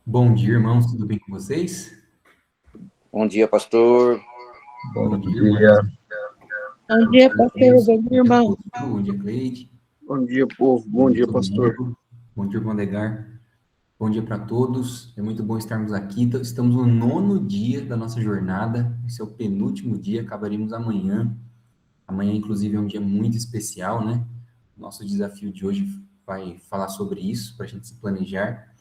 Bom dia, irmãos, tudo bem com vocês? Bom dia, pastor. Bom dia, irmãos. Bom dia, pastor. Bom dia, irmão. Bom dia, Cleide. Bom dia, povo. Bom dia, pastor. Bom dia, irmão Edgar. Bom dia para todos. É muito bom estarmos aqui. Estamos no 9º dia da nossa jornada. Esse é o penúltimo dia, acabaremos amanhã. Amanhã, inclusive, é um dia muito especial, né? Nosso desafio de hoje vai falar sobre isso, para a gente se planejar.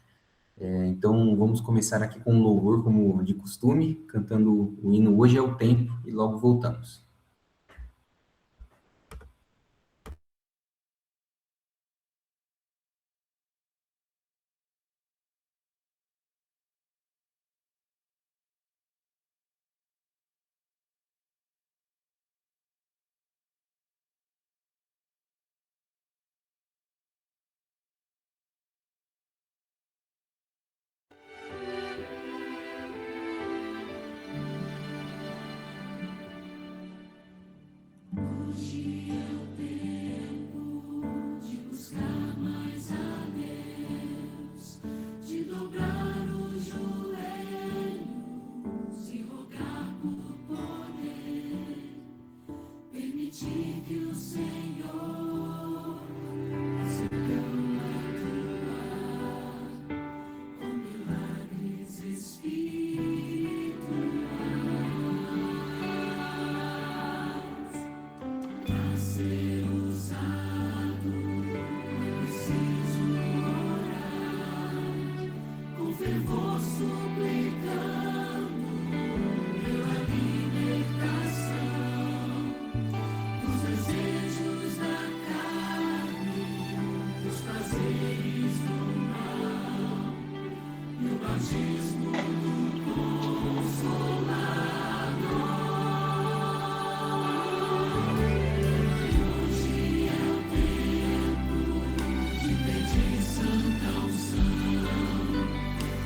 Então, vamos começar aqui com um louvor, como de costume, cantando o hino Hoje é o Tempo, e logo voltamos.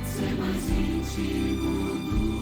Ser mais íntimo do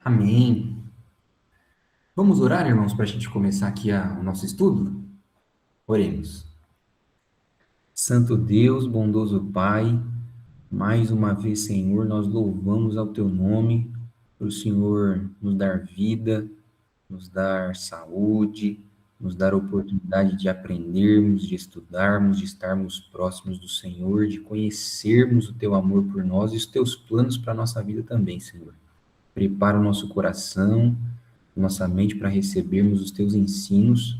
Amém. Vamos orar, irmãos, para a gente começar aqui o nosso estudo? Oremos. Santo Deus, bondoso Pai, mais uma vez, Senhor, nós louvamos ao Teu nome, por o Senhor nos dar vida, nos dar saúde, nos dar oportunidade de aprendermos, de estudarmos, de estarmos próximos do Senhor, de conhecermos o Teu amor por nós e os Teus planos para a nossa vida também, Senhor. Prepara o nosso coração, nossa mente para recebermos os Teus ensinos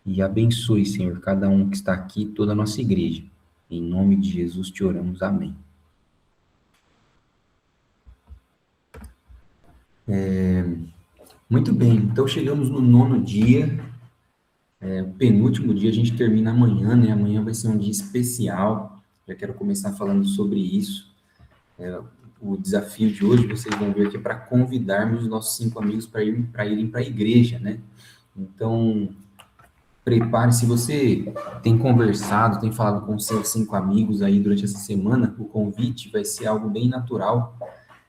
e abençoe, Senhor, cada um que está aqui, toda a nossa igreja. Em nome de Jesus te oramos. Amém. Muito bem, então chegamos no 9º dia, o penúltimo dia, a gente termina amanhã, né? Amanhã vai ser um dia especial, já quero começar falando sobre isso. O desafio de hoje, vocês vão ver que é para convidarmos os nossos 5 amigos para irem para a igreja, né? Então, prepare, se você tem conversado, tem falado com seus 5 amigos aí durante essa semana, o convite vai ser algo bem natural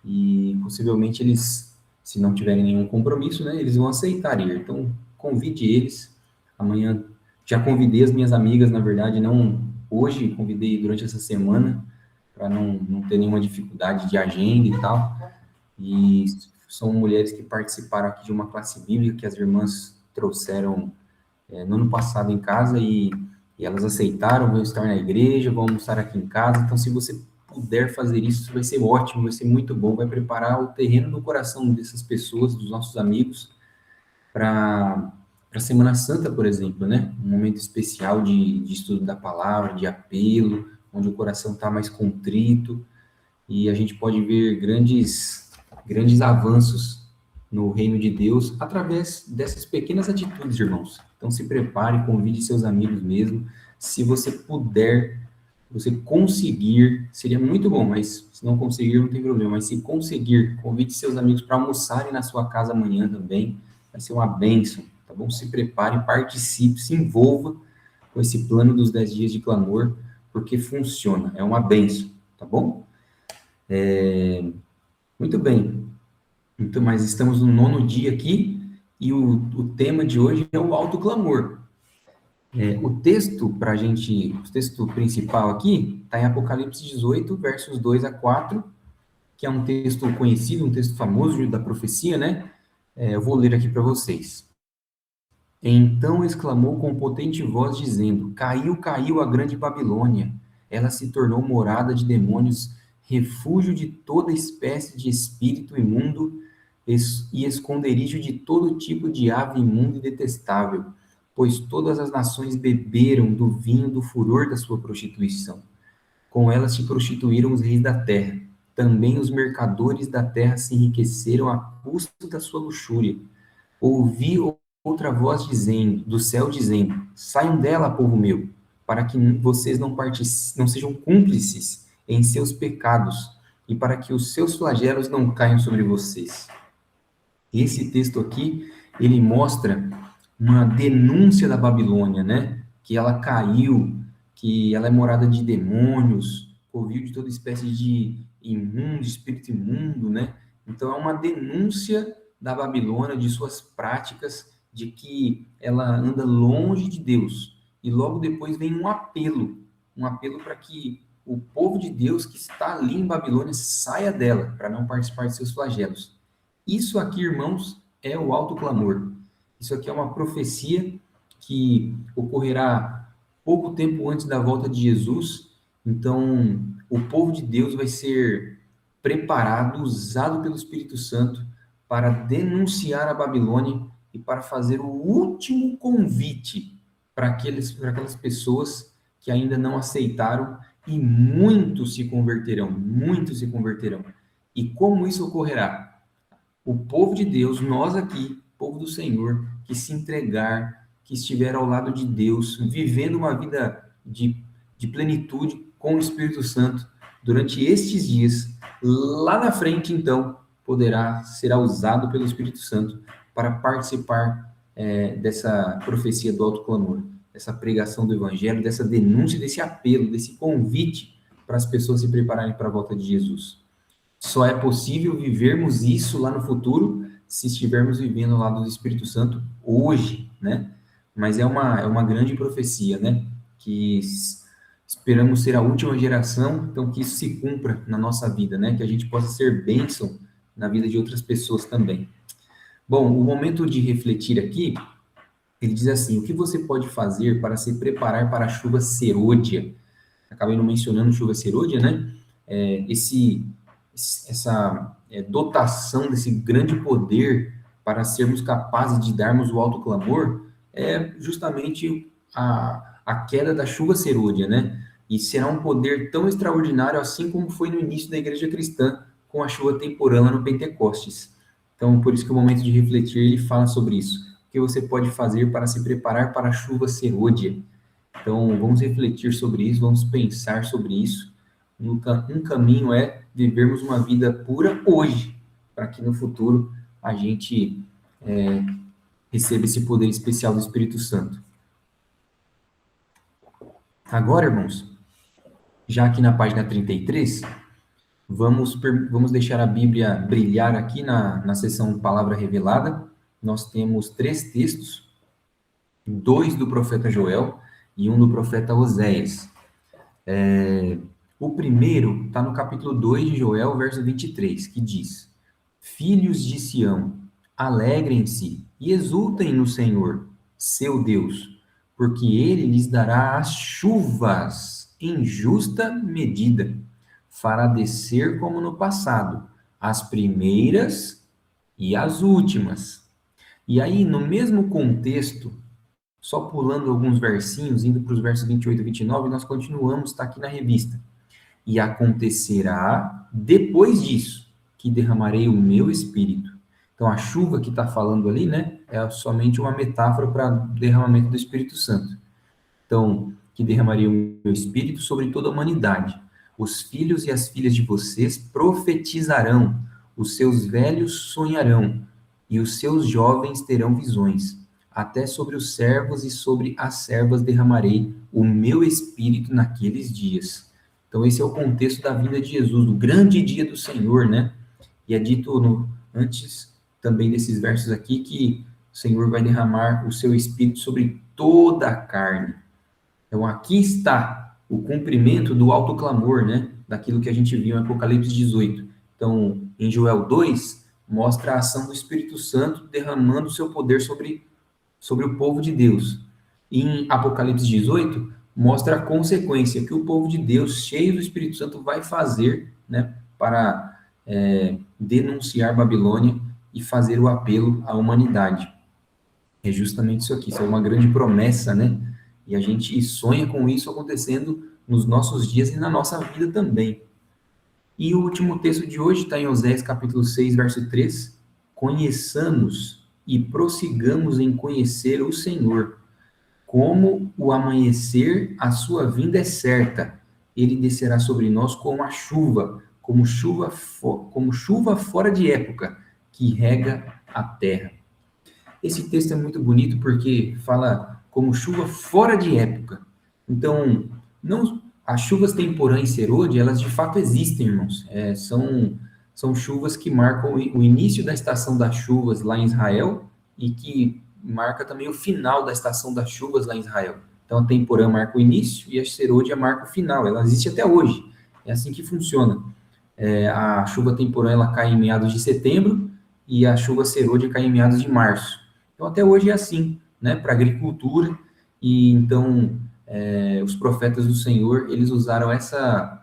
e possivelmente eles, se não tiverem nenhum compromisso, né, eles vão aceitar ir. Então, convide eles. Amanhã, já convidei as minhas amigas, na verdade, não hoje, convidei durante essa semana, para não ter nenhuma dificuldade de agenda e tal. E são mulheres que participaram aqui de uma classe bíblica que as irmãs trouxeram no ano passado em casa e elas aceitaram, vão estar na igreja, vão almoçar aqui em casa. Então, se você puder fazer isso, vai ser ótimo, vai ser muito bom, vai preparar o terreno no coração dessas pessoas, dos nossos amigos, para a Semana Santa, por exemplo, né? Um momento especial de estudo da palavra, de apelo, onde o coração está mais contrito e a gente pode ver grandes avanços no reino de Deus através dessas pequenas atitudes, irmãos. Então se prepare, convide seus amigos mesmo. Se você puder, você conseguir, seria muito bom, mas se não conseguir, não tem problema. Mas se conseguir, convide seus amigos para almoçarem na sua casa amanhã também. Vai ser uma bênção, tá bom? Se prepare, participe, se envolva com esse plano dos 10 dias de clamor, porque funciona, é uma bênção, tá bom? Muito bem. Então, mas estamos no 9º dia aqui e o tema de hoje é o autoclamor. O texto o texto principal aqui está em Apocalipse 18, versos 2 a 4, que é um texto conhecido, um texto famoso da profecia, né? Eu vou ler aqui para vocês. Então exclamou com potente voz, dizendo: Caiu, caiu a grande Babilônia. Ela se tornou morada de demônios, refúgio de toda espécie de espírito imundo e esconderijo de todo tipo de ave imunda e detestável, pois todas as nações beberam do vinho do furor da sua prostituição. Com ela se prostituíram os reis da terra. Também os mercadores da terra se enriqueceram à custa da sua luxúria. Ouvi outra voz do céu dizendo: Saiam dela, povo meu, para que vocês não sejam cúmplices em seus pecados e para que os seus flagelos não caiam sobre vocês. Esse texto aqui, ele mostra uma denúncia da Babilônia, né? Que ela caiu, que ela é morada de demônios, ouviu de toda espécie de espírito imundo, né? Então é uma denúncia da Babilônia, de suas práticas, de que ela anda longe de Deus. E logo depois vem um apelo para que o povo de Deus que está ali em Babilônia saia dela, para não participar de seus flagelos. Isso aqui, irmãos, é o autoclamor. Isso aqui é uma profecia que ocorrerá pouco tempo antes da volta de Jesus. Então, o povo de Deus vai ser preparado, usado pelo Espírito Santo para denunciar a Babilônia e para fazer o último convite para aquelas pessoas que ainda não aceitaram, e muitos se converterão, muitos se converterão. E como isso ocorrerá? O povo de Deus, nós aqui, povo do Senhor, que se entregar, que estiver ao lado de Deus, vivendo uma vida de plenitude com o Espírito Santo, durante estes dias, lá na frente, então, será usado pelo Espírito Santo para participar dessa profecia do autoclamor, dessa pregação do Evangelho, dessa denúncia, desse apelo, desse convite para as pessoas se prepararem para a volta de Jesus. Só é possível vivermos isso lá no futuro se estivermos vivendo ao lado do Espírito Santo hoje, né? Mas é uma grande profecia, né? Que esperamos ser a última geração, então que isso se cumpra na nossa vida, né? Que a gente possa ser bênção na vida de outras pessoas também. Bom, o momento de refletir aqui, ele diz assim: o que você pode fazer para se preparar para a chuva serôdia? Acabei não mencionando chuva serôdia, né? Essa dotação desse grande poder para sermos capazes de darmos o alto clamor é justamente a queda da chuva serôdia, né? E será um poder tão extraordinário, assim como foi no início da igreja cristã, com a chuva temporã lá no Pentecostes. Então, por isso que o momento de refletir, ele fala sobre isso. O que você pode fazer para se preparar para a chuva serôdia? Então, vamos refletir sobre isso, vamos pensar sobre isso. Um caminho é vivermos uma vida pura hoje, para que no futuro a gente receba esse poder especial do Espírito Santo. Agora, irmãos, já aqui na página 33, vamos deixar a Bíblia brilhar aqui na seção Palavra Revelada. Nós temos 3 textos, 2 do profeta Joel e 1 do profeta Oséias. O primeiro está no capítulo 2 de Joel, verso 23, que diz: Filhos de Sião, alegrem-se e exultem no Senhor, seu Deus, porque ele lhes dará as chuvas em justa medida, fará descer como no passado, as primeiras e as últimas. E aí, no mesmo contexto, só pulando alguns versinhos, indo para os versos 28 e 29, nós continuamos, está aqui na revista. E acontecerá depois disso, que derramarei o meu espírito. Então, a chuva que está falando ali, né, é somente uma metáfora para o derramamento do Espírito Santo. Então, que derramaria o meu espírito sobre toda a humanidade. Os filhos e as filhas de vocês profetizarão, os seus velhos sonharão, e os seus jovens terão visões. Até sobre os servos e sobre as servas derramarei o meu espírito naqueles dias. Então, esse é o contexto da vinda de Jesus, do grande dia do Senhor, né? E é dito antes também desses versos aqui que o Senhor vai derramar o seu espírito sobre toda a carne. Então, aqui está o cumprimento do alto clamor, né? Daquilo que a gente viu em Apocalipse 18. Então, em Joel 2, mostra a ação do Espírito Santo derramando o seu poder sobre o povo de Deus. Em Apocalipse 18, mostra a consequência que o povo de Deus, cheio do Espírito Santo, vai fazer, né, para denunciar Babilônia e fazer o apelo à humanidade. É justamente isso aqui, isso é uma grande promessa, né? E a gente sonha com isso acontecendo nos nossos dias e na nossa vida também. E o último texto de hoje está em Oséias capítulo 6, verso 3. Conheçamos e prossigamos em conhecer o Senhor. Como o amanhecer, a sua vinda é certa. Ele descerá sobre nós como a chuva, como chuva fora de época, que rega a terra. Esse texto é muito bonito porque fala como chuva fora de época. Então, não, as chuvas temporã e serôdia, elas de fato existem, irmãos. São chuvas que marcam o início da estação das chuvas lá em Israel e que marca também o final da estação das chuvas lá em Israel. Então, a temporã marca o início e a serôdia marca o final. Ela existe até hoje. É assim que funciona. A chuva temporã, ela cai em meados de setembro e a chuva serôdia cai em meados de março. Então, até hoje é assim, né, para a agricultura. E, então, os profetas do Senhor, eles usaram essa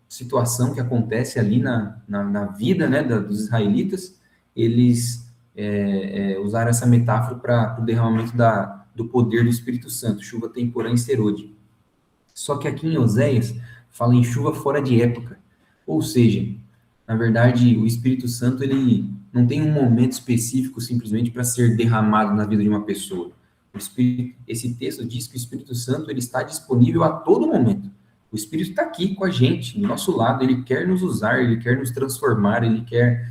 situação que acontece ali na vida, né, dos israelitas. Eles usaram essa metáfora para o derramamento do poder do Espírito Santo, chuva temporã e serôdia. Só que aqui em Oséias, fala em chuva fora de época. Ou seja, na verdade, o Espírito Santo, ele não tem um momento específico simplesmente para ser derramado na vida de uma pessoa. Esse texto diz que o Espírito Santo, ele está disponível a todo momento. O Espírito está aqui com a gente, do nosso lado, ele quer nos usar, ele quer nos transformar, ele quer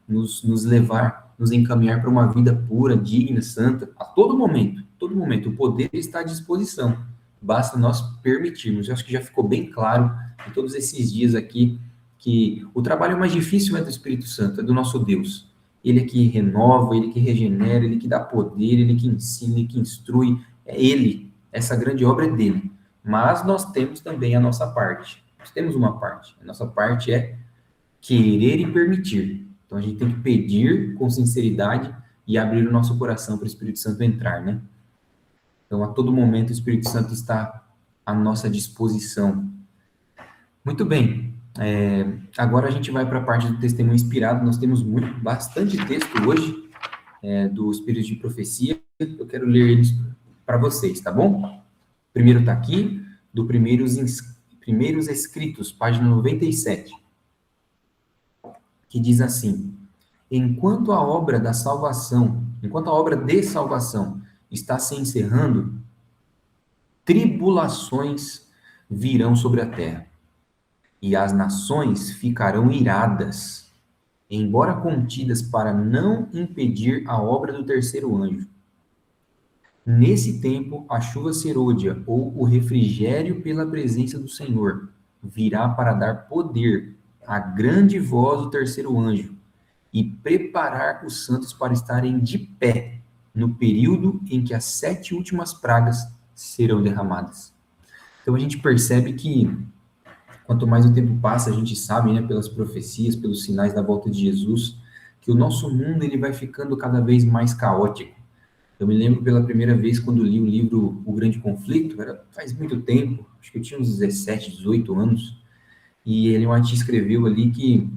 nos levar, nos encaminhar para uma vida pura, digna, santa, a todo momento, o poder está à disposição, basta nós permitirmos. Eu acho que já ficou bem claro em todos esses dias aqui que o trabalho mais difícil é do Espírito Santo, é do nosso Deus. Ele é que renova, ele que regenera, ele que dá poder, ele que ensina, ele que instrui, é ele. Essa grande obra é dele. Mas nós temos também a nossa parte. Nós temos uma parte. A nossa parte é querer e permitir. Então a gente tem que pedir com sinceridade e abrir o nosso coração para o Espírito Santo entrar, né? Então a todo momento o Espírito Santo está à nossa disposição. Muito bem. Agora a gente vai para a parte do testemunho inspirado. Nós temos bastante texto hoje do Espírito de Profecia. Eu quero ler eles para vocês, tá bom? O primeiro está aqui, do Primeiros Escritos, página 97, que diz assim: enquanto a obra de salvação está se encerrando, tribulações virão sobre a terra, e as nações ficarão iradas, embora contidas para não impedir a obra do terceiro anjo. Nesse tempo, a chuva serôdia, ou o refrigério pela presença do Senhor, virá para dar poder à grande voz do terceiro anjo e preparar os santos para estarem de pé no período em que as 7 últimas pragas serão derramadas. Então a gente percebe que quanto mais o tempo passa, a gente sabe, né, pelas profecias, pelos sinais da volta de Jesus, que o nosso mundo ele vai ficando cada vez mais caótico. Eu me lembro pela primeira vez quando li o livro O Grande Conflito, faz muito tempo, acho que eu tinha uns 17, 18 anos, e ele escreveu ali que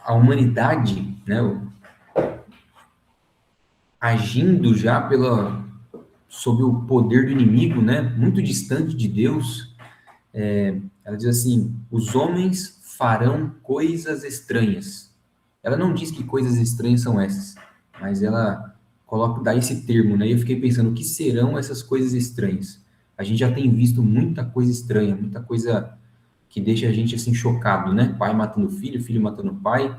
a humanidade, né, agindo já sob o poder do inimigo, né, muito distante de Deus, ela diz assim: os homens farão coisas estranhas. Ela não diz que coisas estranhas são essas, mas ela dá esse termo, né? E eu fiquei pensando, o que serão essas coisas estranhas? A gente já tem visto muita coisa estranha, muita coisa que deixa a gente assim chocado, né? Pai matando filho, filho matando pai,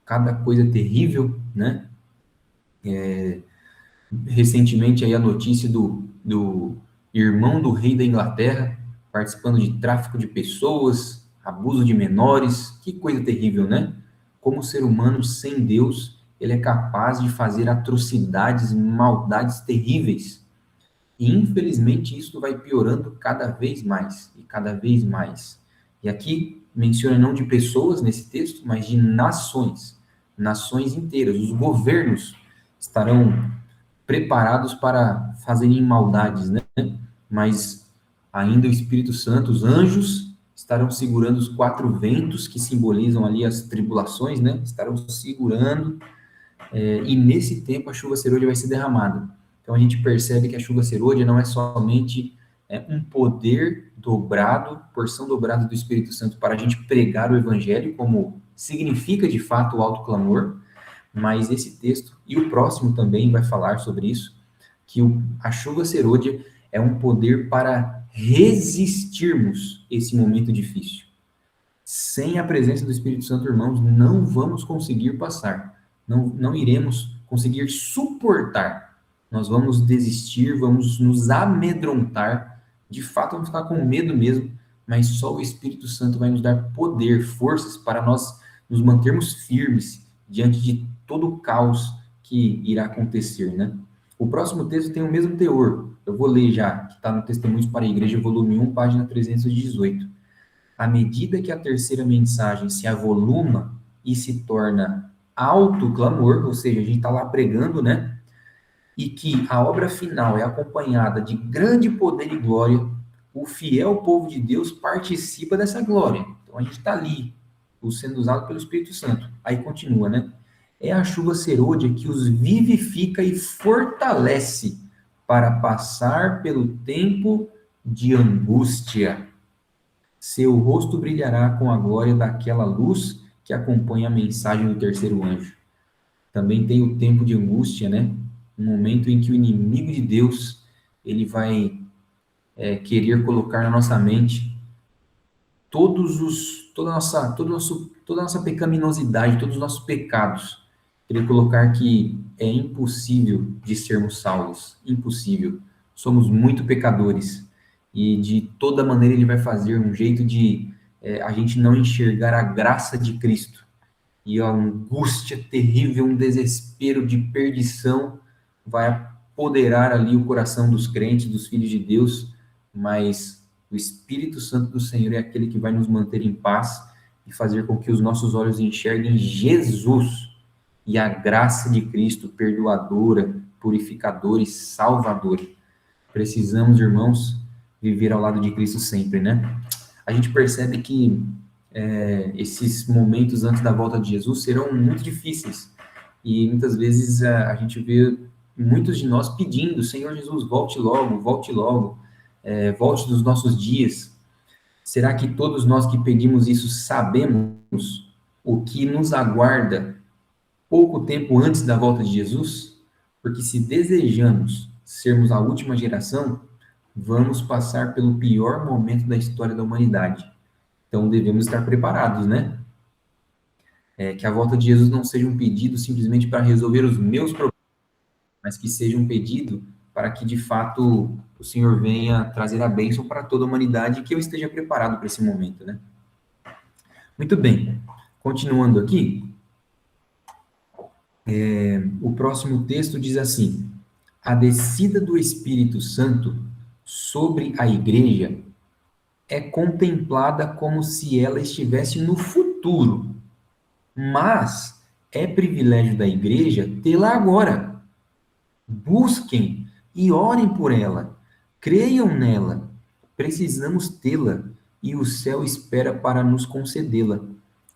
cada coisa terrível, né? Recentemente aí a notícia do irmão do rei da Inglaterra participando de tráfico de pessoas, abuso de menores, que coisa terrível, né? Como o ser humano sem Deus, ele é capaz de fazer atrocidades, maldades terríveis. E infelizmente isso vai piorando cada vez mais e cada vez mais. E aqui menciona não de pessoas nesse texto, mas de nações, nações inteiras. Os governos estarão preparados para fazerem maldades, né? Mas ainda o Espírito Santo, os anjos, estarão segurando os 4 ventos que simbolizam ali as tribulações, né? Estarão segurando, e nesse tempo a chuva serôdia vai ser derramada. Então a gente percebe que a chuva serôdia não é somente um poder dobrado, porção dobrada do Espírito Santo para a gente pregar o Evangelho, como significa de fato o alto clamor, mas esse texto, e o próximo também vai falar sobre isso, que a chuva serôdia é um poder para resistirmos esse momento difícil. Sem a presença do Espírito Santo, irmãos, não vamos conseguir passar, não iremos conseguir suportar, nós vamos desistir, vamos nos amedrontar, de fato vamos ficar com medo mesmo, mas só o Espírito Santo vai nos dar poder, forças para nós nos mantermos firmes diante de todo o caos que irá acontecer, né? O próximo texto tem o mesmo teor, eu vou ler já, que está no Testemunhos para a Igreja, volume 1, página 318. À medida que a terceira mensagem se avoluma e se torna alto clamor, ou seja, a gente está lá pregando, né? E que a obra final é acompanhada de grande poder e glória, o fiel povo de Deus participa dessa glória. Então a gente está ali, sendo usado pelo Espírito Santo. Aí continua, né? É a chuva serôdia que os vivifica e fortalece para passar pelo tempo de angústia. Seu rosto brilhará com a glória daquela luz que acompanha a mensagem do terceiro anjo. Também tem o tempo de angústia, né? Um momento em que o inimigo de Deus, ele vai querer colocar na nossa mente toda a nossa pecaminosidade, todos os nossos pecados. Querer colocar que é impossível de sermos salvos. Impossível. Somos muito pecadores. E de toda maneira ele vai fazer um jeito de a gente não enxergar a graça de Cristo. E a angústia terrível, um desespero de perdição vai apoderar ali o coração dos crentes, dos filhos de Deus, mas o Espírito Santo do Senhor é aquele que vai nos manter em paz e fazer com que os nossos olhos enxerguem Jesus e a graça de Cristo, perdoadora, purificadora e salvadora. Precisamos, irmãos, viver ao lado de Cristo sempre, né? A gente percebe que esses momentos antes da volta de Jesus serão muito difíceis. E muitas vezes a gente vê muitos de nós pedindo, Senhor Jesus, volte logo, volte dos nossos dias. Será que todos nós que pedimos isso sabemos o que nos aguarda pouco tempo antes da volta de Jesus? Porque se desejamos sermos a última geração, vamos passar pelo pior momento da história da humanidade. Então, devemos estar preparados, né? Que a volta de Jesus não seja um pedido simplesmente para resolver os meus problemas, mas que seja um pedido para que, de fato, o Senhor venha trazer a bênção para toda a humanidade e que eu esteja preparado para esse momento, né? Muito bem. Continuando aqui, o próximo texto diz assim: a descida do Espírito Santo sobre a igreja é contemplada como se ela estivesse no futuro, mas é privilégio da igreja tê-la agora. Busquem e orem por ela, creiam nela, precisamos tê-la e o céu espera para nos concedê-la.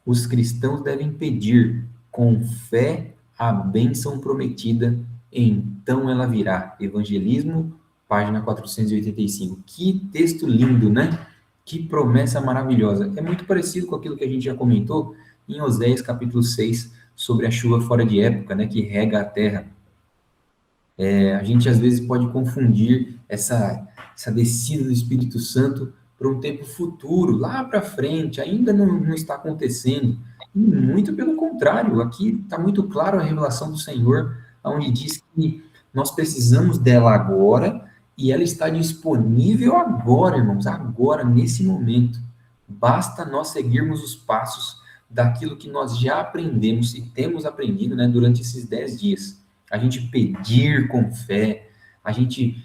Os cristãos devem pedir com fé a bênção prometida, então ela virá. Evangelismo, página 485. Que texto lindo, né? Que promessa maravilhosa. É muito parecido com aquilo que a gente já comentou em Oséias capítulo 6, sobre a chuva fora de época, né, que rega a terra. A gente às vezes pode confundir essa descida do Espírito Santo para um tempo futuro, lá para frente, ainda não está acontecendo. E muito pelo contrário, aqui está muito claro a revelação do Senhor, onde diz que nós precisamos dela agora, e ela está disponível agora, irmãos, agora, nesse momento. Basta nós seguirmos os passos daquilo que nós já aprendemos e temos aprendido, né, durante esses 10 dias. A gente pedir com fé, a gente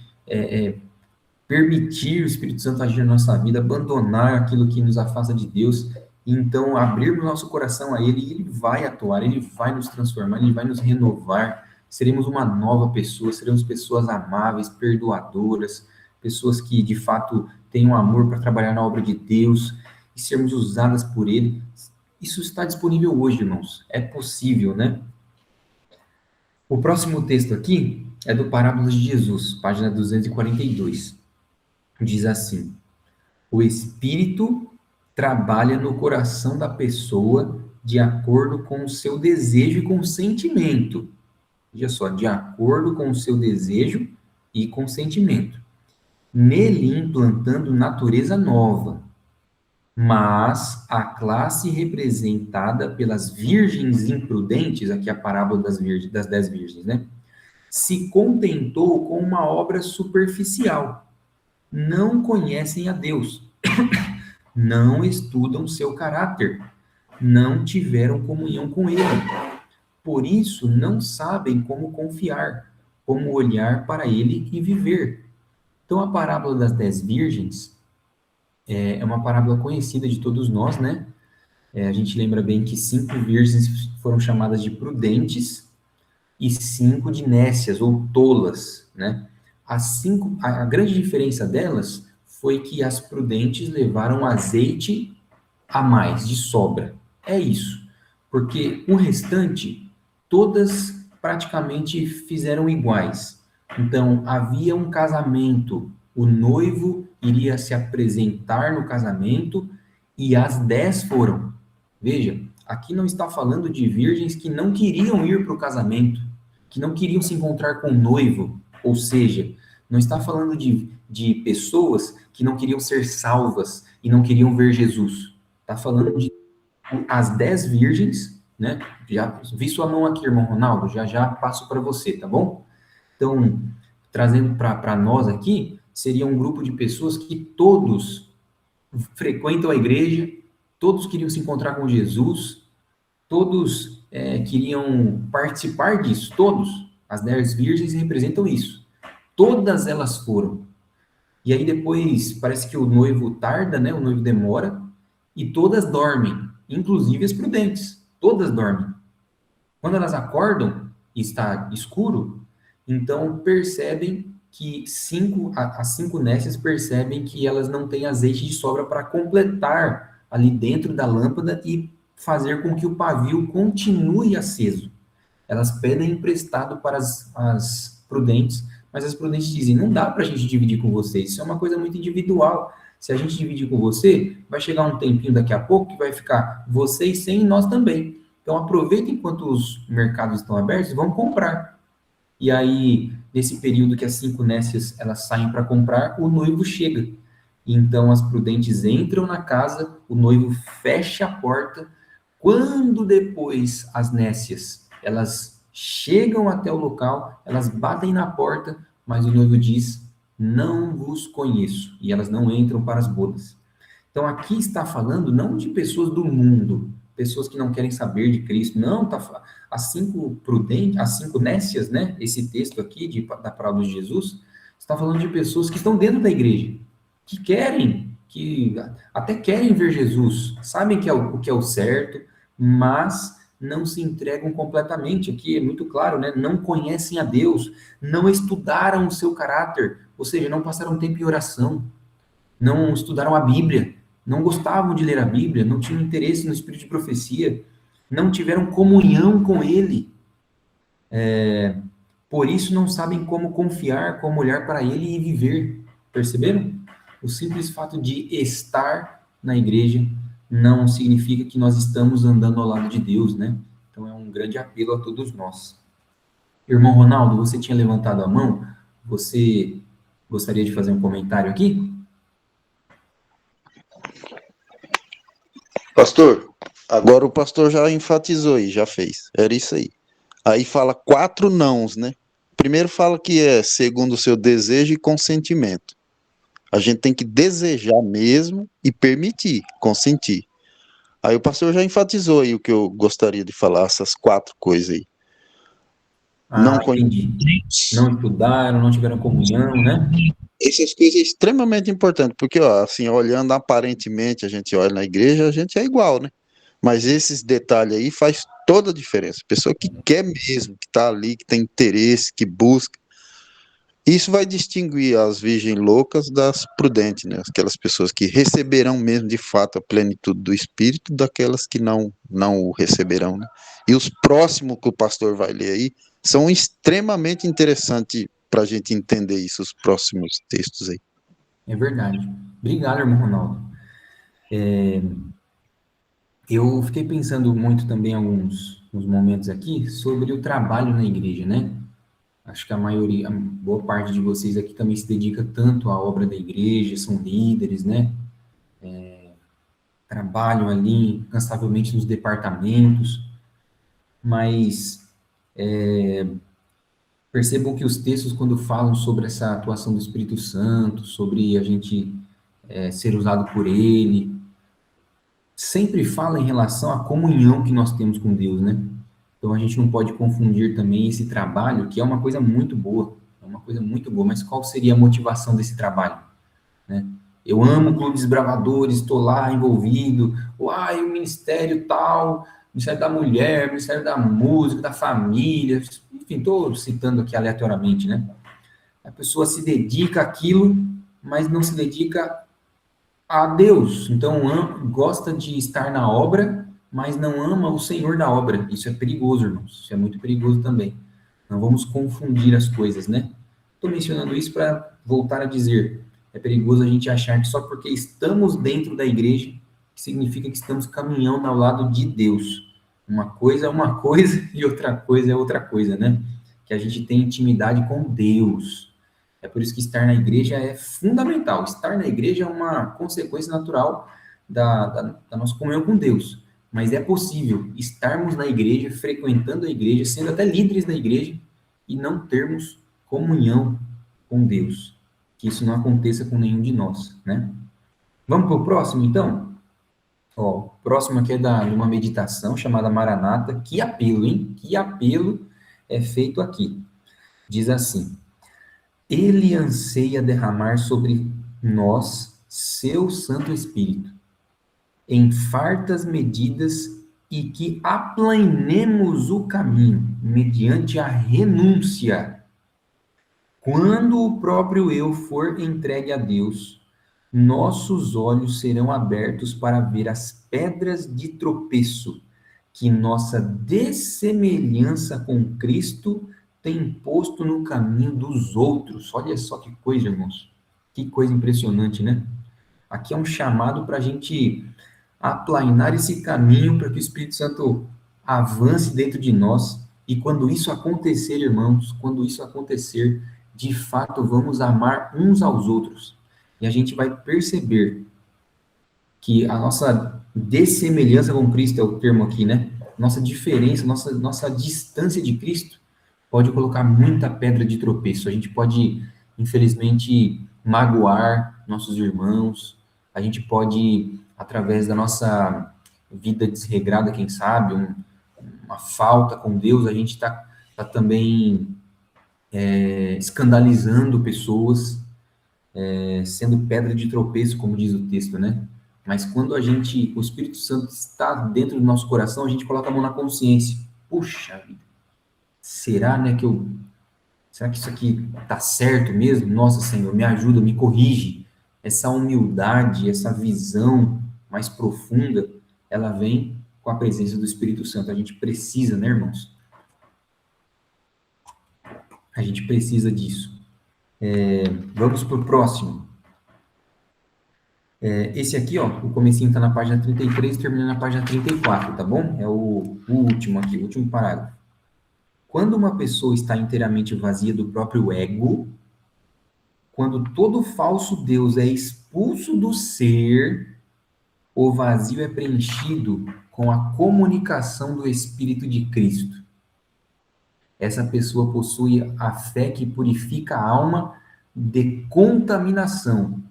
permitir o Espírito Santo agir na nossa vida, abandonar aquilo que nos afasta de Deus, e então abrirmos nosso coração a Ele, e Ele vai atuar, Ele vai nos transformar, Ele vai nos renovar. Seremos uma nova pessoa, seremos pessoas amáveis, perdoadoras, pessoas que, de fato, tenham amor para trabalhar na obra de Deus e sermos usadas por Ele. Isso está disponível hoje, irmãos. É possível, né? O próximo texto aqui é do Parábolas de Jesus, página 242. Diz assim: o Espírito trabalha no coração da pessoa de acordo com o seu desejo e consentimento. Veja só, de acordo com o seu desejo e consentimento. Nele implantando natureza nova. Mas a classe representada pelas virgens imprudentes, aqui a parábola das 10 virgens, né? Se contentou com uma obra superficial. Não conhecem a Deus. Não estudam seu caráter. Não tiveram comunhão com Ele. Por isso, não sabem como confiar, como olhar para Ele e viver. Então, a parábola das 10 virgens é uma parábola conhecida de todos nós, né? A gente lembra bem que 5 virgens foram chamadas de prudentes e 5 de nécias, ou tolas, né? A grande diferença delas foi que as prudentes levaram azeite a mais, de sobra. É isso. Porque o restante, todas praticamente fizeram iguais. Então, havia um casamento, o noivo iria se apresentar no casamento e as 10 foram. Veja, aqui não está falando de virgens que não queriam ir para o casamento, que não queriam se encontrar com o noivo, ou seja, não está falando de pessoas que não queriam ser salvas e não queriam ver Jesus. Está falando de as 10 virgens, né? Já vi sua mão aqui, irmão Ronaldo, já passo para você, tá bom? Então, trazendo para nós aqui, seria um grupo de pessoas que todos frequentam a igreja, todos queriam se encontrar com Jesus, todos queriam participar disso, todos. As 10 virgens representam isso. Todas elas foram. E aí depois parece que o noivo tarda, né? O noivo demora, e todas dormem, inclusive as prudentes. Todas dormem. Quando elas acordam e está escuro, então percebem que as 5 nécias percebem que elas não têm azeite de sobra para completar ali dentro da lâmpada e fazer com que o pavio continue aceso. Elas pedem emprestado para as prudentes, mas as prudentes dizem, não dá para a gente dividir com vocês, isso é uma coisa muito individual. Se a gente dividir com você, vai chegar um tempinho daqui a pouco que vai ficar vocês sem e nós também. Então aproveita enquanto os mercados estão abertos, vamos comprar. E aí, nesse período que as 5 nécias elas saem para comprar, o noivo chega. Então as prudentes entram na casa, o noivo fecha a porta. Quando depois as nécias elas chegam até o local, elas batem na porta, mas o noivo diz: não vos conheço, e elas não entram para as bodas. Então aqui está falando não de pessoas do mundo, pessoas que não querem saber de Cristo, não, tá, as 5 prudentes, as 5 nécias, né? Esse texto aqui da parábola de Jesus está falando de pessoas que estão dentro da igreja, que querem, que até querem ver Jesus, sabem que é o que é o certo, mas não se entregam completamente. Aqui é muito claro, né? Não conhecem a Deus, não estudaram o seu caráter, ou seja, não passaram tempo em oração, não estudaram a Bíblia, não gostavam de ler a Bíblia, não tinham interesse no espírito de profecia, não tiveram comunhão com Ele. Por isso não sabem como confiar, como olhar para Ele e viver. Perceberam? O simples fato de estar na igreja não significa que nós estamos andando ao lado de Deus, né? Então é um grande apelo a todos nós. Irmão Ronaldo, você tinha levantado a mão, você gostaria de fazer um comentário aqui? Pastor, agora o pastor já enfatizou aí, já fez. Era isso aí. Aí fala 4 nãos, né? Primeiro fala que é segundo o seu desejo e consentimento. A gente tem que desejar mesmo e permitir, consentir. Aí o pastor já enfatizou aí o que eu gostaria de falar, essas 4 coisas aí. Não Entendi. Não estudaram, não tiveram comunhão, né? Essas coisas é extremamente importante, porque, ó, assim, olhando aparentemente, a gente olha na igreja, a gente é igual, né? Mas esses detalhes aí faz toda a diferença. Pessoa que quer mesmo, que tá ali, que tem interesse, que busca. Isso vai distinguir as virgens loucas das prudentes, né? Aquelas pessoas que receberão mesmo de fato a plenitude do Espírito, daquelas que não o receberão, né? E os próximos que o pastor vai ler aí são extremamente interessantes para a gente entender isso, os próximos textos aí. É verdade. Obrigado, irmão Ronaldo. Eu fiquei pensando muito também alguns momentos aqui sobre o trabalho na igreja, né? Acho que a maioria, a boa parte de vocês aqui também se dedica tanto à obra da igreja, são líderes, né? Trabalham ali incansavelmente nos departamentos, mas percebam que os textos, quando falam sobre essa atuação do Espírito Santo, sobre a gente ser usado por ele, sempre fala em relação à comunhão que nós temos com Deus, né? Então a gente não pode confundir também esse trabalho, que é uma coisa muito boa, mas qual seria a motivação desse trabalho, né? Eu amo o Clube dos Bravadores, estou lá envolvido, o ministério tal, Ministério da Mulher, Ministério da Música, da Família, enfim, estou citando aqui aleatoriamente, né? A pessoa se dedica àquilo, mas não se dedica a Deus. Então, gosta de estar na obra, mas não ama o Senhor da obra. Isso é perigoso, irmãos. Isso é muito perigoso também. Não vamos confundir as coisas, né? Estou mencionando isso para voltar a dizer. É perigoso a gente achar que só porque estamos dentro da igreja, significa que estamos caminhando ao lado de Deus. Uma coisa é uma coisa e outra coisa é outra coisa, né? Que a gente tem intimidade com Deus. É por isso que estar na igreja é fundamental. Estar na igreja é uma consequência natural da nossa comunhão com Deus. Mas é possível estarmos na igreja, frequentando a igreja, sendo até líderes da igreja, e não termos comunhão com Deus. Que isso não aconteça com nenhum de nós, né? Vamos para o próximo, então? Ó, o próximo aqui é de uma meditação chamada Maranata. Que apelo, hein? Que apelo é feito aqui. Diz assim: Ele anseia derramar sobre nós seu Santo Espírito, em fartas medidas, e que aplanemos o caminho mediante a renúncia. Quando o próprio eu for entregue a Deus, nossos olhos serão abertos para ver as pedras de tropeço que nossa dessemelhança com Cristo tem posto no caminho dos outros. Olha só que coisa, irmãos. Que coisa impressionante, né? Aqui é um chamado para a gente aplainar esse caminho para que o Espírito Santo avance dentro de nós. E quando isso acontecer, irmãos, quando isso acontecer, de fato vamos amar uns aos outros. E a gente vai perceber que a nossa dessemelhança com Cristo é o termo aqui, né? Nossa diferença, nossa distância de Cristo pode colocar muita pedra de tropeço. A gente pode, infelizmente, magoar nossos irmãos. A gente pode, através da nossa vida desregrada, quem sabe, uma falta com Deus, a gente está também escandalizando pessoas, sendo pedra de tropeço, como diz o texto, né? Mas quando o Espírito Santo está dentro do nosso coração, a gente coloca a mão na consciência. Puxa vida, será, né, será que isso aqui tá certo mesmo? Nossa, Senhor, me ajuda, me corrige. Essa humildade, essa visão mais profunda, ela vem com a presença do Espírito Santo. A gente precisa, né, irmãos? A gente precisa disso. Vamos para o próximo. Esse aqui, ó, o comecinho está na página 33 e termina na página 34, tá bom? É o último aqui, o último parágrafo. Quando uma pessoa está inteiramente vazia do próprio ego, quando todo falso Deus é expulso do ser, o vazio é preenchido com a comunicação do Espírito de Cristo. Essa pessoa possui a fé que purifica a alma de contaminação,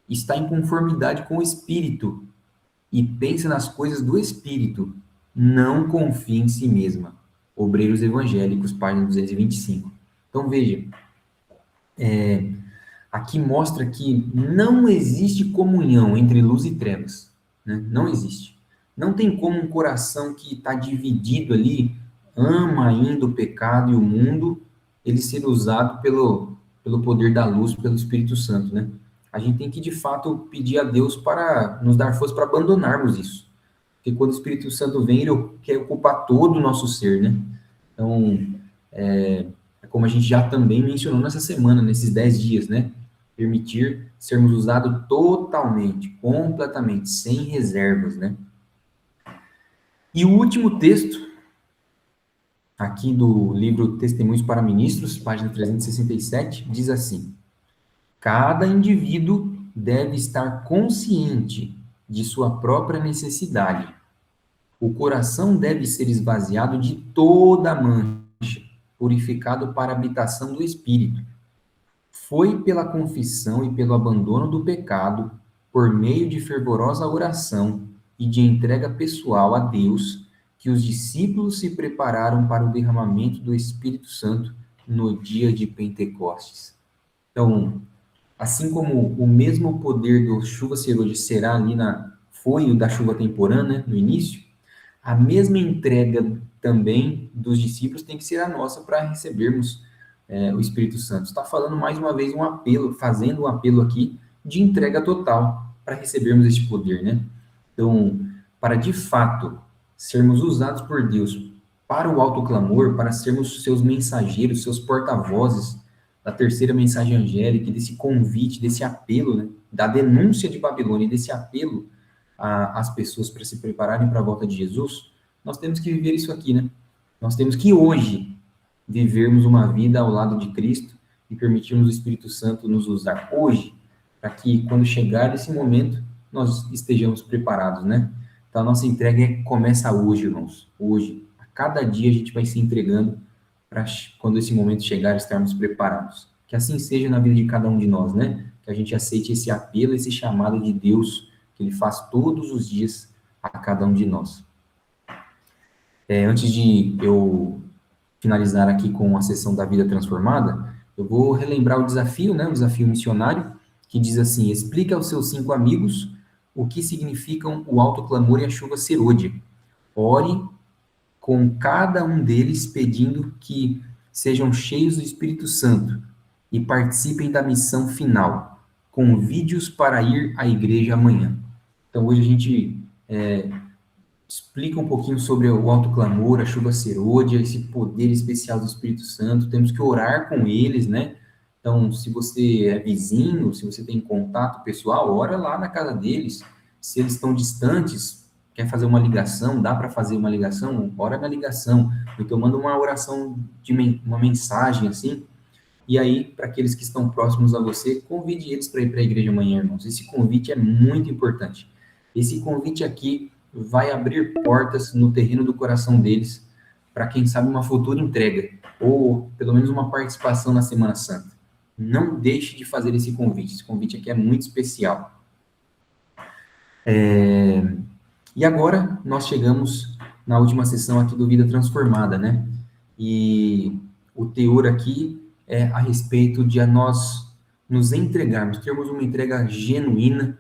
está em conformidade com o Espírito e pensa nas coisas do Espírito, não confia em si mesma. Obreiros Evangélicos, página 225. Então, veja, aqui mostra que não existe comunhão entre luz e trevas, né? Não existe. Não tem como um coração que está dividido ali, ama ainda o pecado e o mundo, ele ser usado pelo poder da luz, pelo Espírito Santo, né? A gente tem que, de fato, pedir a Deus para nos dar força para abandonarmos isso. Porque quando o Espírito Santo vem, ele quer ocupar todo o nosso ser, né? Então, como a gente já também mencionou nessa semana, nesses 10 dias, né? Permitir sermos usados totalmente, completamente, sem reservas, né? E o último texto, aqui do livro Testemunhos para Ministros, página 367, diz assim: cada indivíduo deve estar consciente de sua própria necessidade. O coração deve ser esvaziado de toda mancha, purificado para a habitação do Espírito. Foi pela confissão e pelo abandono do pecado, por meio de fervorosa oração e de entrega pessoal a Deus, que os discípulos se prepararam para o derramamento do Espírito Santo no dia de Pentecostes. Então, assim como o mesmo poder do chuva serôdia será ali foi o da chuva temporã, né, no início, a mesma entrega também dos discípulos tem que ser a nossa para recebermos o Espírito Santo. Está falando mais uma vez um apelo, fazendo um apelo aqui de entrega total para recebermos este poder, né? Então, para de fato sermos usados por Deus para o autoclamor, para sermos seus mensageiros, seus porta-vozes da terceira mensagem angélica, desse convite, desse apelo, né? Da denúncia de Babilônia, desse apelo às pessoas para se prepararem para a volta de Jesus, nós temos que viver isso aqui, né? Nós temos que hoje vivermos uma vida ao lado de Cristo e permitirmos o Espírito Santo nos usar hoje, para que quando chegar esse momento, nós estejamos preparados, né? Então a nossa entrega começa hoje, irmãos. Hoje. A cada dia a gente vai se entregando para quando esse momento chegar, estarmos preparados. Que assim seja na vida de cada um de nós, né? Que a gente aceite esse apelo, esse chamado de Deus, que Ele faz todos os dias a cada um de nós. Antes de eu finalizar aqui com a sessão da vida transformada, eu vou relembrar o desafio, né, o desafio missionário, que diz assim: explique aos seus 5 amigos o que significam o alto clamor e a chuva serôdia. Ore com cada um deles pedindo que sejam cheios do Espírito Santo e participem da missão final. Convide-os para ir à igreja amanhã. Então, hoje a gente explica um pouquinho sobre o alto clamor, a chuva serôdia, esse poder especial do Espírito Santo. Temos que orar com eles, né? Então, se você é vizinho, se você tem contato pessoal, ora lá na casa deles. Se eles estão distantes, quer fazer uma ligação, dá para fazer uma ligação, ora na ligação. Então, manda uma oração, uma mensagem assim. E aí, para aqueles que estão próximos a você, convide eles para ir para a igreja amanhã, irmãos. Esse convite é muito importante. Esse convite aqui vai abrir portas no terreno do coração deles para, quem sabe, uma futura entrega, ou pelo menos uma participação na Semana Santa. Não deixe de fazer esse convite. Esse convite aqui é muito especial. E agora nós chegamos na última sessão aqui do Vida Transformada, né? E o teor aqui é a respeito de nós nos entregarmos, termos uma entrega genuína,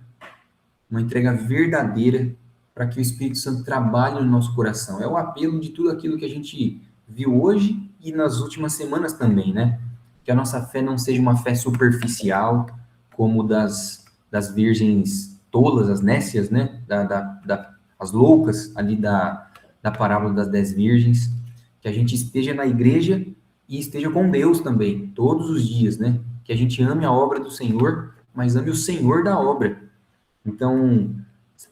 uma entrega verdadeira, para que o Espírito Santo trabalhe no nosso coração. É o apelo de tudo aquilo que a gente viu hoje e nas últimas semanas também, né? Que a nossa fé não seja uma fé superficial, como das virgens tolas, as nécias, né? As loucas ali da parábola das 10 virgens. Que a gente esteja na igreja e esteja com Deus também, todos os dias, né? Que a gente ame a obra do Senhor, mas ame o Senhor da obra. Então,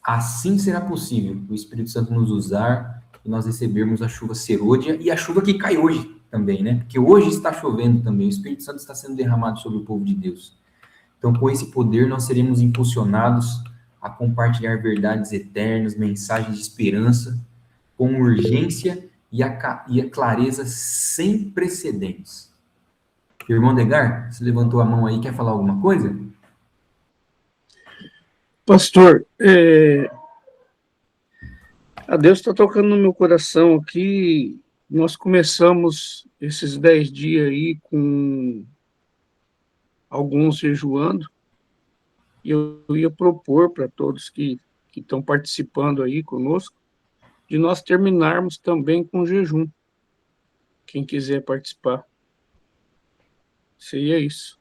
assim será possível o Espírito Santo nos usar e nós recebermos a chuva serôdia e a chuva que cai hoje também, né? Porque hoje está chovendo também, o Espírito Santo está sendo derramado sobre o povo de Deus. Então, com esse poder, nós seremos impulsionados a compartilhar verdades eternas, mensagens de esperança, com urgência e a clareza sem precedentes. Irmão Degar, você levantou a mão aí, quer falar alguma coisa? Pastor, a Deus está tocando no meu coração aqui. Nós começamos esses 10 dias aí com alguns jejuando, e eu ia propor para todos que estão participando aí conosco, de nós terminarmos também com jejum. Quem quiser participar. Seria isso.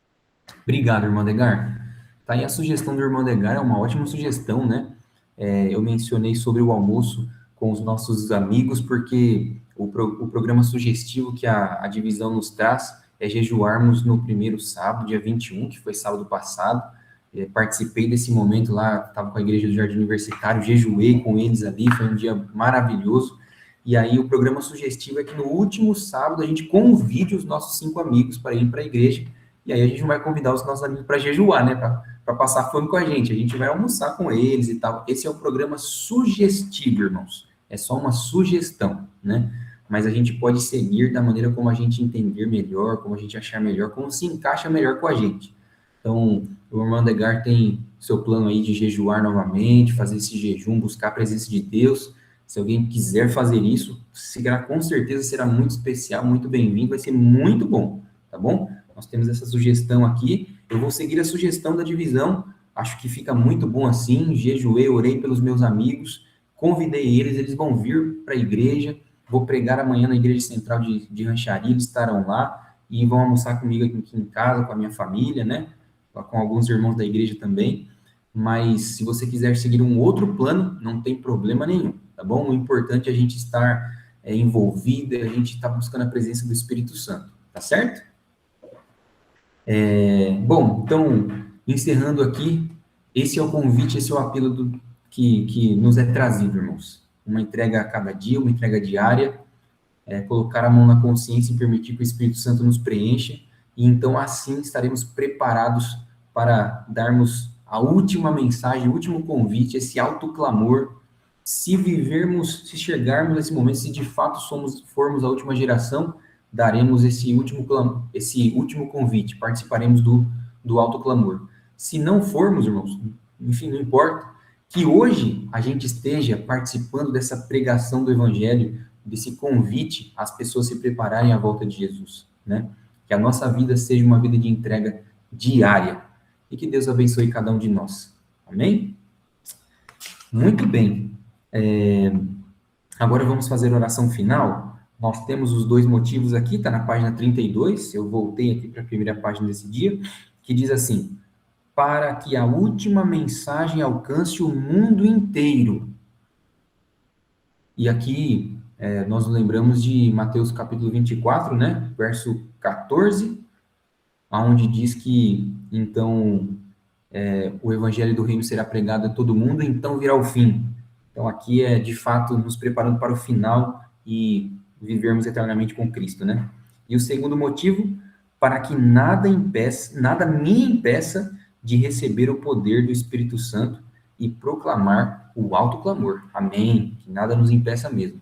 Obrigado, irmão Degar. Tá aí a sugestão do irmão Degar, é uma ótima sugestão, né? Eu mencionei sobre o almoço com os nossos amigos, porque o programa sugestivo que a divisão nos traz é jejuarmos no primeiro sábado, dia 21, que foi sábado passado. Participei desse momento lá, estava com a igreja do Jardim Universitário, jejuei com eles ali, foi um dia maravilhoso. E aí o programa sugestivo é que no último sábado a gente convide os nossos 5 amigos para ir para a igreja, e aí a gente vai convidar os nossos amigos para jejuar, né, para passar fome com a gente vai almoçar com eles e tal. Esse é o programa sugestivo, irmãos, é só uma sugestão, né, mas a gente pode seguir da maneira como a gente entender melhor, como a gente achar melhor, como se encaixa melhor com a gente. Então, o irmão Degar tem seu plano aí de jejuar novamente, fazer esse jejum, buscar a presença de Deus. Se alguém quiser fazer isso, com certeza será muito especial, muito bem-vindo, vai ser muito bom, tá bom? Nós temos essa sugestão aqui, eu vou seguir a sugestão da divisão, acho que fica muito bom assim, jejuei, orei pelos meus amigos, convidei eles vão vir para a igreja, vou pregar amanhã na igreja central de Rancharia, eles estarão lá e vão almoçar comigo aqui em casa, com a minha família, né? Com alguns irmãos da igreja também, mas se você quiser seguir um outro plano, não tem problema nenhum, tá bom? O importante é a gente estar envolvido, a gente estar buscando a presença do Espírito Santo, tá certo? Bom, então, encerrando aqui, esse é o convite, esse é o apelo que nos é trazido, irmãos. Uma entrega a cada dia, uma entrega diária, colocar a mão na consciência e permitir que o Espírito Santo nos preencha, e então assim estaremos preparados para darmos a última mensagem, o último convite, esse alto clamor. Se chegarmos nesse momento, se de fato formos a última geração, daremos esse último convite, participaremos do alto clamor. Se não formos, irmãos, enfim, não importa, Que hoje a gente esteja participando dessa pregação do Evangelho, desse convite às pessoas se prepararem à volta de Jesus, né? Que a nossa vida seja uma vida de entrega diária. E que Deus abençoe cada um de nós. Amém? Muito bem. Agora vamos fazer a oração final. Nós temos os 2 motivos aqui, está na página 32. Eu voltei aqui para a primeira página desse dia, que diz assim: para que a última mensagem alcance o mundo inteiro. E aqui nós nos lembramos de Mateus capítulo 24, né? Verso 14, onde diz que, então, o evangelho do reino será pregado a todo mundo, então virá o fim. Então aqui de fato, nos preparando para o final e vivermos eternamente com Cristo, né? E o segundo motivo, para que nada me impeça de receber o poder do Espírito Santo e proclamar o alto clamor. Amém. Que nada nos impeça mesmo.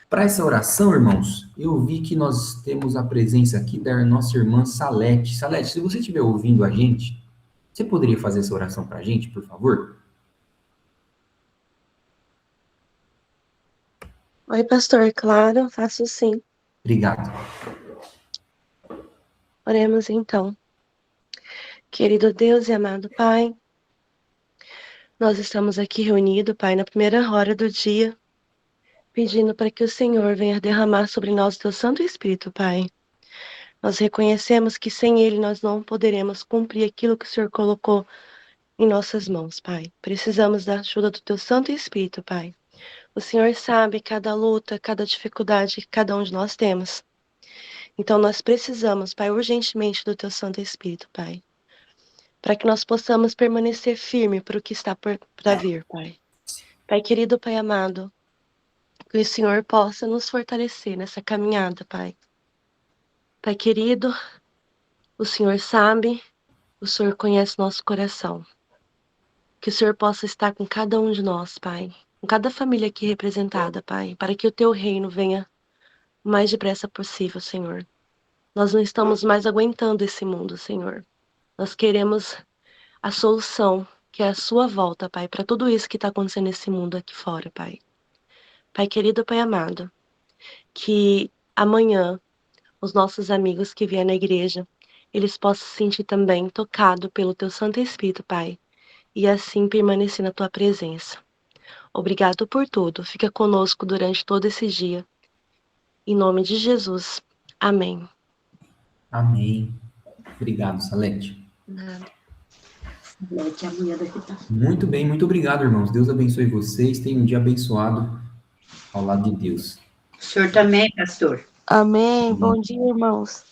Para essa oração, irmãos, eu vi que nós temos a presença aqui da nossa irmã Salete. Salete, se você estiver ouvindo a gente, você poderia fazer essa oração para a gente, por favor? Oi, pastor, claro, faço sim. Obrigado. Oremos então. Querido Deus e amado Pai, nós estamos aqui reunidos, Pai, na primeira hora do dia, pedindo para que o Senhor venha derramar sobre nós o teu Santo Espírito, Pai. Nós reconhecemos que sem Ele nós não poderemos cumprir aquilo que o Senhor colocou em nossas mãos, Pai. Precisamos da ajuda do teu Santo Espírito, Pai. O Senhor sabe cada luta, cada dificuldade que cada um de nós temos. Então nós precisamos, Pai, urgentemente do teu Santo Espírito, Pai. Para que nós possamos permanecer firme para o que está para vir, Pai. Pai querido, Pai amado, que o Senhor possa nos fortalecer nessa caminhada, Pai. Pai querido, o Senhor sabe, o Senhor conhece nosso coração. Que o Senhor possa estar com cada um de nós, Pai. Com cada família aqui representada, Pai. Para que o teu reino venha o mais depressa possível, Senhor. Nós não estamos mais aguentando esse mundo, Senhor. Nós queremos a solução, que é a sua volta, Pai, para tudo isso que está acontecendo nesse mundo aqui fora, Pai. Pai querido, Pai amado, que amanhã os nossos amigos que vierem na igreja, eles possam se sentir também tocados pelo teu Santo Espírito, Pai, e assim permanecer na tua presença. Obrigado por tudo. Fica conosco durante todo esse dia. Em nome de Jesus. Amém. Amém. Obrigado, Salete. Nada. Muito bem, muito obrigado, irmãos. Deus abençoe vocês. Tenham um dia abençoado ao lado de Deus. O senhor também, pastor. Amém. Bom dia, irmãos.